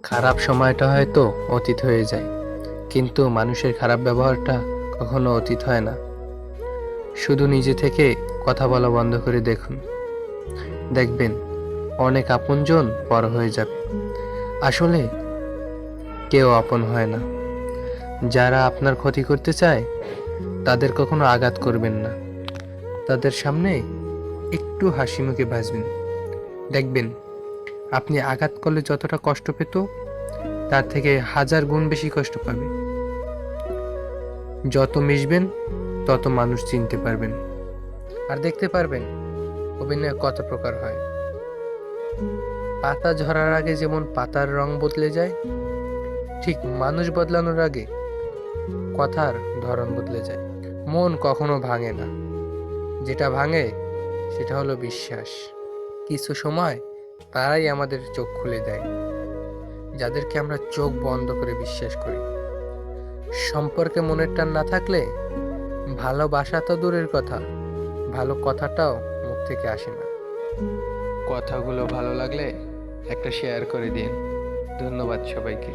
খারাপ সময়টা হয়তো অতীত হয়ে যায়, কিন্তু মানুষের খারাপ ব্যবহারটা কখনো অতীত হয় না। শুধু নিজে থেকে কথা বলা বন্ধ করে দেখুন, দেখবেন অনেক আপনজন পর হয়ে যাবে। আসলে কেউ আপন হয় না। যারা আপনার ক্ষতি করতে চায় তাদের কখনো আঘাত করবেন না। তাদের সামনে একটু হাসি মুখে বাঁচবেন, দেখবেন আপনি আঘাত করলে যতটা কষ্ট পেত তার থেকে হাজার গুণ বেশি কষ্ট পাবে। যত মিশবেন তত মানুষ চিনতে পারবেন, আর দেখতে পারবেন অভিনয় কত প্রকার হয়। পাতা ঝরার আগে যেমন পাতার রং বদলে যায়, ঠিক মানুষ বদলানোর আগে কথার ধরন বদলে যায়। মন কখনো ভাঙে না, যেটা ভাঙে সেটা হলো বিশ্বাস। কিছু সময় তারাই আমাদের চোখ খুলে দেয়, যাদেরকে আমরা চোখ বন্ধ করে বিশ্বাস করি। সম্পর্কে মনের টান না থাকলে ভালোবাসা তো দূরের কথা, ভালো কথাটাও মুখ থেকে আসে না। কথাগুলো ভালো লাগলে একটা শেয়ার করে দিন। ধন্যবাদ সবাইকে।